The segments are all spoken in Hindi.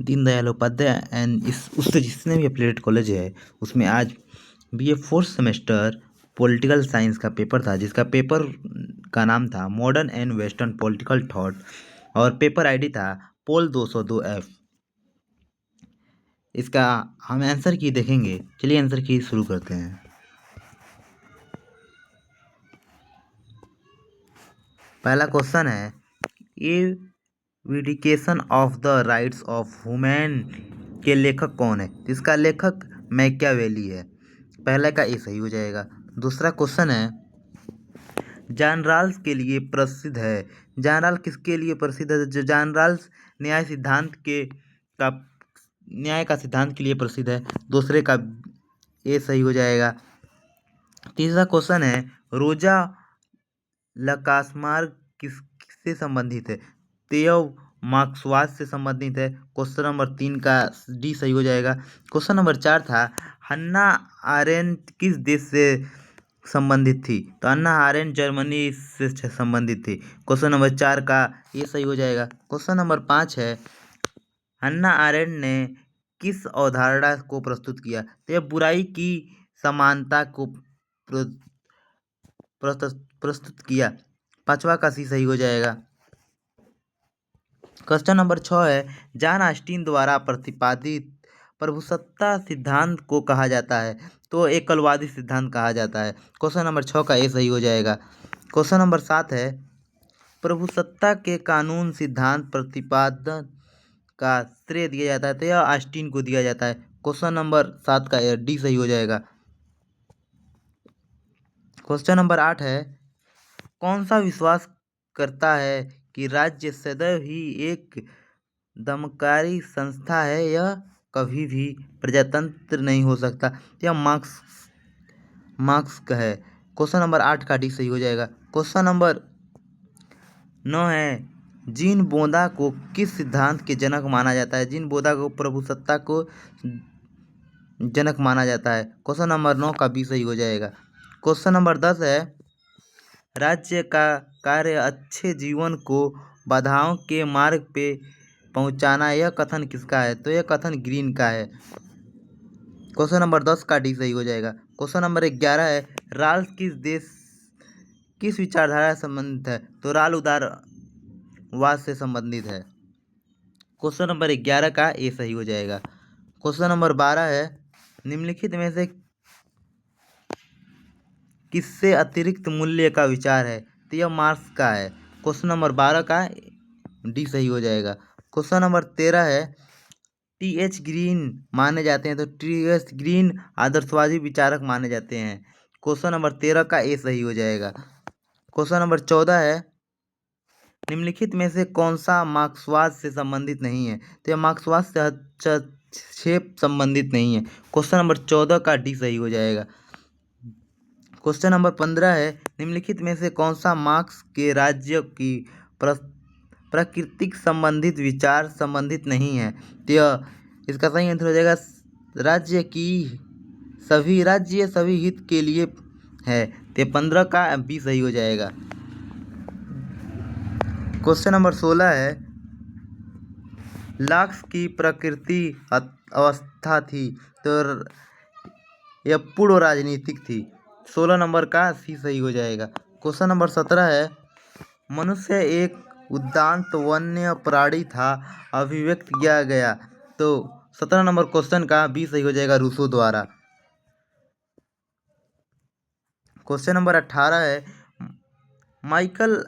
दीनदयाल उपाध्याय एंड इस उससे जितने भी एफिलिएटेड कॉलेज है उसमें आज BA fourth semester political science का पेपर था, जिसका पेपर का नाम था modern and western political thought और पेपर आईडी था पोल 202F। इसका हम आंसर की देखेंगे। चलिए आंसर की शुरू करते हैं। पहला क्वेश्चन है, a vindication of the rights of women के लेखक कौन है? तो इसका लेखक मैकियावेली है। पहले का ए सही हो जाएगा। दूसरा क्वेश्चन है, जॉन राल्स के लिए प्रसिद्ध है। जॉन राल्स किसके लिए प्रसिद्ध है? जो जॉन राल्स न्याय का सिद्धांत के लिए प्रसिद्ध है। दूसरे का ए सही हो जाएगा। तीसरा क्वेश्चन है, रोजा लकास्मार्क किससे संबंधित है? तो यह मार्क्सवाद से संबंधित है। क्वेश्चन नंबर 3 का डी सही हो जाएगा। क्वेश्चन नंबर 4 था, हन्ना आरेंट किस देश से संबंधित थी? तो हन्ना आरेंट जर्मनी से संबंधित थी। क्वेश्चन नंबर 4 का ये सही हो जाएगा। क्वेश्चन नंबर 5 है, हन्ना आरेंट ने किस अवधारणा को प्रस्तुत किया? तो यह बुराई की समानता को प्रस्तुत किया। पांचवा का सी सही हो जाएगा। क्वेश्चन नंबर 6 है, जॉन ऑस्टिन द्वारा प्रतिपादित प्रभुसत्ता सिद्धांत को कहा जाता है? तो एकलवादी सिद्धांत कहा जाता है। क्वेश्चन नंबर 6 का ए सही हो जाएगा। क्वेश्चन नंबर 7 है, प्रभुसत्ता के कानून सिद्धांत प्रतिपादन का श्रेय दिया जाता है? तो यह ऑस्टिन को दिया जाता है। क्वेश्चन नंबर 7 का डी सही हो जाएगा। क्वेश्चन नंबर 8 है, कौन सा विश्वास करता है कि राज्य सदैव ही एक दमकारी संस्था है, यह कभी भी प्रजातंत्र नहीं हो सकता? यह मार्क्स का है। क्वेश्चन नंबर 8 का डी सही हो जाएगा। क्वेश्चन नंबर 9 है, जीन बोदा को किस सिद्धांत के जनक माना जाता है? जीन बोदा को प्रभुसत्ता को जनक माना जाता है। क्वेश्चन नंबर 9 का बी सही हो जाएगा। क्वेश्चन नंबर 10 है, राज्य का कार्य अच्छे जीवन को बाधाओं के मार्ग पे पहुंचाना, यह कथन किसका है? तो यह कथन ग्रीन का है। क्वेश्चन नंबर 10 का डी सही हो जाएगा। क्वेश्चन नंबर 11 है, राल्स किस विचारधारा से संबंधित है? तो राल उदारवाद से संबंधित है। क्वेश्चन नंबर 11 का ए सही हो जाएगा। क्वेश्चन नंबर 12 है, निम्नलिखित में से किससे अतिरिक्त मूल्य का विचार है? तो यह मार्क्स का है। क्वेश्चन नंबर 12 का डी सही हो जाएगा। क्वेश्चन नंबर 13 है, टी.एच. ग्रीन माने जाते हैं? तो टी.एच. ग्रीन आदर्शवादी विचारक माने जाते हैं। क्वेश्चन नंबर 13 का ए सही हो जाएगा। क्वेश्चन नंबर 14 है, निम्नलिखित में से कौन सा मार्क्सवाद से संबंधित नहीं है? तो यह मार्क्सवाद से हस्तक्षेप संबंधित नहीं है। क्वेश्चन नंबर 14 का डी सही हो जाएगा। क्वेश्चन नंबर 15 है, निम्नलिखित में से कौन सा मार्क्स के राज्य की प्राकृतिक संबंधित विचार संबंधित नहीं है? तो यह इसका सही आंसर हो जाएगा, राज्य सभी हित के लिए है। तो 15 का बी सही हो जाएगा। क्वेश्चन नंबर 16 है, लॉक्स की प्रकृति अवस्था थी? तो यह पूर्व राजनीतिक थी। 16 नंबर का सी सही हो जाएगा। क्वेश्चन नंबर 17 है, मनुष्य एक उदात्त वन्य प्राणी था अभिव्यक्त किया गया? तो 17 नंबर क्वेश्चन का बी सही हो जाएगा, रूसो द्वारा। क्वेश्चन नंबर 18 है, माइकल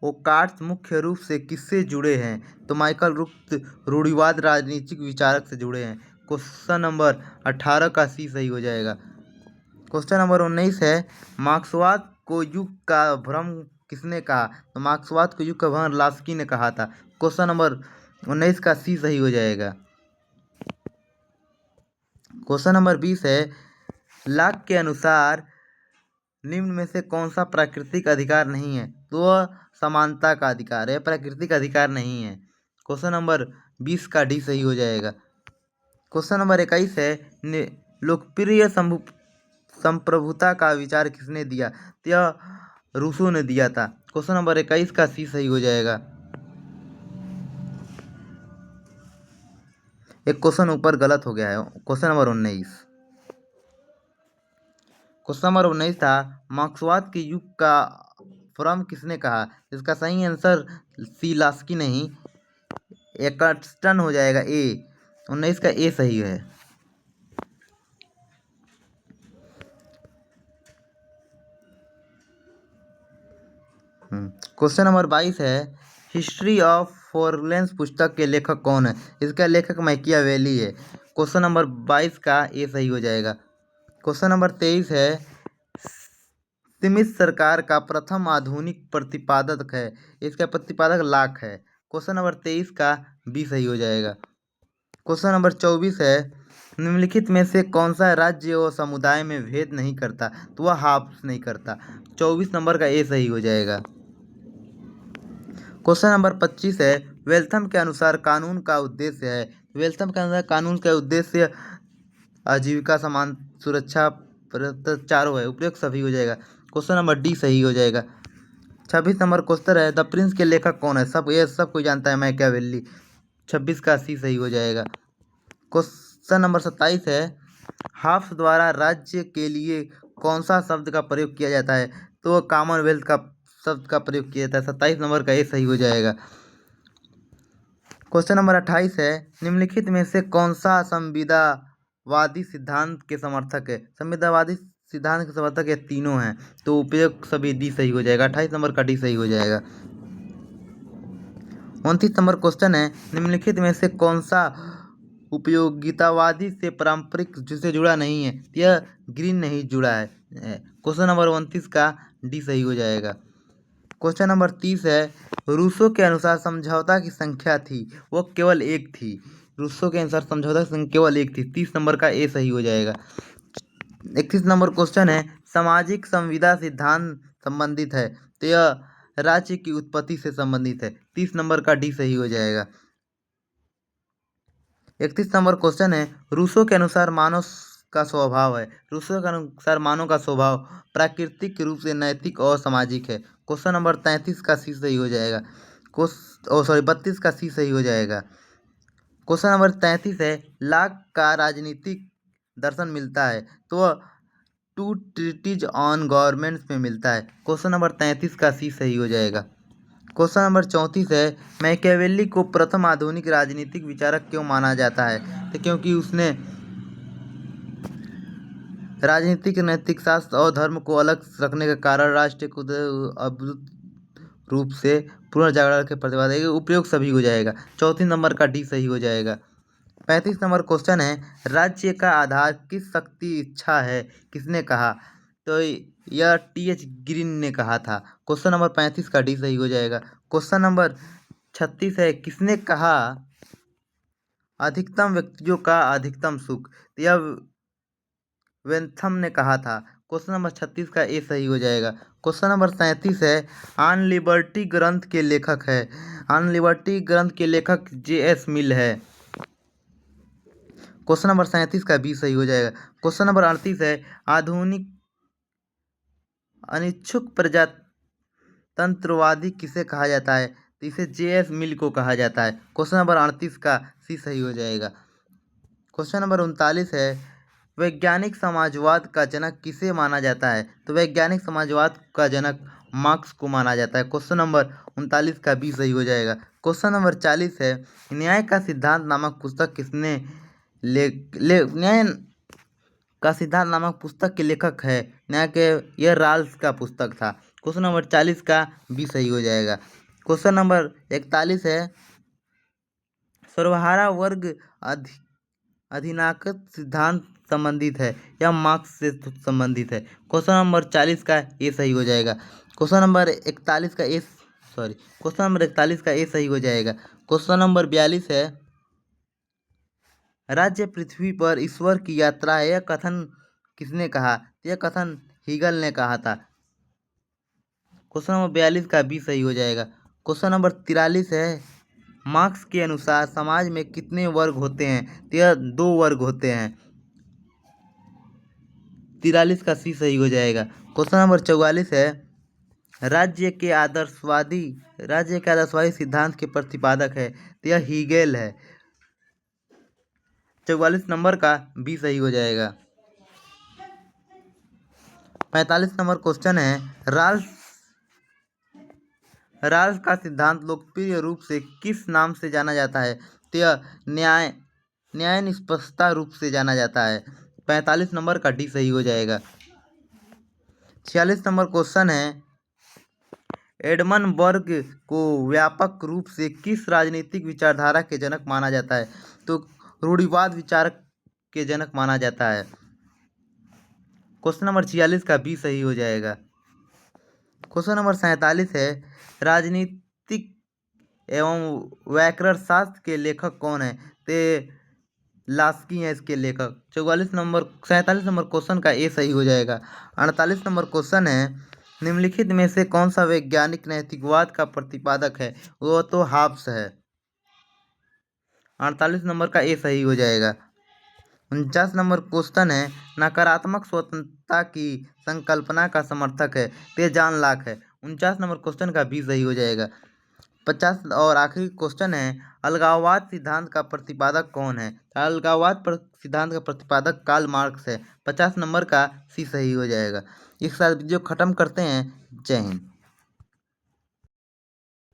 ओकार्ट मुख्य रूप से किससे जुड़े हैं? तो माइकल रुक्त रूढ़िवाद राजनीतिक विचारक से जुड़े हैं। क्वेश्चन नंबर 18 का सी सही हो जाएगा। क्वेश्चन नंबर 19 है, मार्क्सवाद को युग का भ्रम किसने कहा? तो मार्क्सवाद को युग का भ्रम लास्की ने कहा था। क्वेश्चन नंबर 19 का सी सही हो जाएगा। क्वेश्चन नंबर 20 है, लॉक के अनुसार निम्न में से कौन सा प्राकृतिक अधिकार नहीं है? तो वह समानता का अधिकार है, प्राकृतिक अधिकार नहीं है। क्वेश्चन नंबर 20 का डी सही हो जाएगा। क्वेश्चन नंबर 21 है, लोकप्रिय संप्रभुता का विचार किसने दिया? तो यह रूसो ने दिया था। क्वेश्चन नंबर 21 का सी सही हो जाएगा। एक क्वेश्चन ऊपर गलत हो गया है। Question number 19। क्वेश्चन नंबर 19 था, मार्क्सवाद के युग का फ्रॉम किसने कहा? इसका सही आंसर सी लास्की नहीं, एकस्टन हो जाएगा। ए 19 का ए सही है। क्वेश्चन नंबर 22 है, हिस्ट्री ऑफ फोरलेंस पुस्तक के लेखक कौन है? इसका लेखक मैकियावेली है। क्वेश्चन नंबर 22 का ए सही हो जाएगा। क्वेश्चन नंबर 23 है, स्मिथ सरकार का प्रथम आधुनिक प्रतिपादक है। इसका प्रतिपादक लाक है। क्वेश्चन नंबर 23 का बी सही हो जाएगा। क्वेश्चन नंबर 24 है, निम्नलिखित में से कौन सा राज्य और समुदाय में भेद नहीं करता? तो वह हाफ नहीं करता। 24 नंबर का ए सही हो जाएगा। क्वेश्चन नंबर 25 है, वेल्थम के अनुसार कानून का उद्देश्य है। वेल्थम के अनुसार कानून का उद्देश्य आजीविका, समान सुरक्षा, चारों है। उपयुक्त सभी हो जाएगा। क्वेश्चन नंबर डी सही हो जाएगा। 26 नंबर क्वेश्चन है, द प्रिंस के लेखक कौन है? सब कोई जानता है, मैकियावेली। 26 का सी सही हो जाएगा। क्वेश्चन नंबर 27 है, हाफ्स द्वारा राज्य के लिए कौन सा शब्द का प्रयोग किया जाता है? तो कॉमनवेल्थ का शब्द का प्रयोग किया जाता है। 27 नंबर का ए सही हो जाएगा। क्वेश्चन नंबर 28 है, निम्नलिखित में से कौन सा संविदावादी सिद्धांत के समर्थक है? संविदावादी सिद्धांत के समर्थक ये तीनों हैं, तो उपयुक्त सभी डी सही हो जाएगा। 28 नंबर का डी सही हो जाएगा। 29 नंबर क्वेश्चन है, निम्नलिखित में से कौन सा उपयोगितावादी से पारंपरिक जिसे जुड़ा नहीं है? यह ग्रीन नहीं जुड़ा है। क्वेश्चन नंबर 29 का डी सही हो जाएगा। क्वेश्चन नंबर 30 है, रूसो के अनुसार समझौता की संख्या थी, वो केवल एक थी। रूसो के अनुसार समझौता की संख्या केवल एक थी। 30 नंबर का ए सही हो जाएगा। 31 नंबर क्वेश्चन है, सामाजिक संविदा सिद्धांत संबंधित है, तो यह राज्य की उत्पत्ति से संबंधित है। 30 नंबर का डी सही हो जाएगा। 31 नंबर क्वेश्चन है, रूसो के अनुसार मानव का स्वभाव है। रूसो के अनुसार मानव का स्वभाव प्राकृतिक रूप से नैतिक और सामाजिक है। क्वेश्चन नंबर 33 का सी सही हो जाएगा। 32 का सी सही हो जाएगा। क्वेश्चन नंबर 33 है, लाक का राजनीतिक दर्शन मिलता है, तो वह टू ट्रीटीज ऑन गवर्नमेंट्स में मिलता है। क्वेश्चन नंबर 33 का सी सही हो जाएगा। क्वेश्चन नंबर 34 है, मैकियावेली को प्रथम आधुनिक राजनीतिक विचारक क्यों माना जाता है? तो क्योंकि उसने राजनीतिक, नैतिक शास्त्र और धर्म को अलग रखने के कारण राष्ट्र को अद्भुत रूप से पुनर्जागरण के प्रतिपादक है। उपयोग सभी हो जाएगा। 34 नंबर का डी सही हो जाएगा। 35 नंबर क्वेश्चन है, राज्य का आधार किस शक्ति इच्छा है, किसने कहा? तो यह टी.एच. ग्रीन ने कहा था। क्वेश्चन नंबर 35 का डी सही हो जाएगा। क्वेश्चन नंबर 36 है, किसने कहा अधिकतम व्यक्तियों का अधिकतम सुख? तो यह वेंथम ने कहा था। क्वेश्चन नंबर 36 का ए सही हो जाएगा। क्वेश्चन नंबर 37 है, ऑन लिबर्टी ग्रंथ के लेखक है। ऑन लिबर्टी ग्रंथ के लेखक जे.एस. मिल है। क्वेश्चन नंबर 37 का बी सही हो जाएगा। क्वेश्चन नंबर 38 है, आधुनिक अनिच्छुक प्रजातंत्रवादी किसे कहा जाता है? तो इसे जे.एस. मिल को कहा जाता है। क्वेश्चन नंबर 38 का सी सही हो जाएगा। क्वेश्चन नंबर 39 है, वैज्ञानिक समाजवाद का जनक किसे माना जाता है? तो वैज्ञानिक समाजवाद का जनक मार्क्स को माना जाता है। क्वेश्चन नंबर 39 का बी सही हो जाएगा। क्वेश्चन नंबर 40 है, न्याय का सिद्धांत नामक पुस्तक किसने न्याय का सिद्धांत नामक पुस्तक के लेखक है? न्याय के यह राल्स का पुस्तक था। क्वेश्चन नंबर 40 का बी सही हो जाएगा। क्वेश्चन नंबर 41 है, सर्वहारा वर्ग अधिनायकत्व सिद्धांत संबंधित है, यह मार्क्स से संबंधित है। क्वेश्चन नंबर 40 का ए सही हो जाएगा। क्वेश्चन नंबर 41 का ए सही हो जाएगा। क्वेश्चन नंबर 42 है, राज्य पृथ्वी पर ईश्वर की यात्रा है, यह कथन किसने कहा? यह कथन हीगल ने कहा था। क्वेश्चन नंबर 42 का बी सही हो जाएगा। क्वेश्चन नंबर 43 है, मार्क्स के अनुसार समाज में कितने वर्ग होते हैं? तो यह 2 वर्ग होते हैं। 43 का सी सही हो जाएगा। क्वेश्चन नंबर 44 है, राज्य के आदर्शवादी सिद्धांत के प्रतिपादक है, तो यह हीगेल है। 44 नंबर का बी सही हो जाएगा। 45 नंबर क्वेश्चन है, राल्स का सिद्धांत लोकप्रिय रूप से किस नाम से जाना जाता है? तो यह न्याय निष्पक्षता रूप से जाना जाता है। 45 नंबर का डी सही हो जाएगा। 46 नंबर क्वेश्चन है, एडमंड बर्ग को व्यापक रूप से किस राजनीतिक विचारधारा के जनक माना जाता है? तो रूढ़िवाद विचार के जनक माना जाता है। क्वेश्चन नंबर 46 का बी सही हो जाएगा। क्वेश्चन नंबर 47 है, राजनीतिक एवं व्याकरण शास्त्र के लेखक कौन है? ते लास्की हैं इसके लेखक। 47 नंबर क्वेश्चन का ए सही हो जाएगा। 48 नंबर क्वेश्चन है, निम्नलिखित में से कौन सा वैज्ञानिक नैतिकवाद का प्रतिपादक है? वो तो हाब्स है। 48 नंबर का ए सही हो जाएगा। 49 नंबर क्वेश्चन है, नकारात्मक स्वतंत्रता की संकल्पना का समर्थक है? ते जॉन लॉक है। 49 नंबर क्वेश्चन का बी सही हो जाएगा। 50 और आखिरी क्वेश्चन है, अलगाववाद सिद्धांत का प्रतिपादक कौन है? अलगाववाद सिद्धांत का प्रतिपादक कार्ल मार्क्स है। 50 नंबर का सी सही हो जाएगा। एक साथ वीडियो खत्म करते हैं। जय हिंद।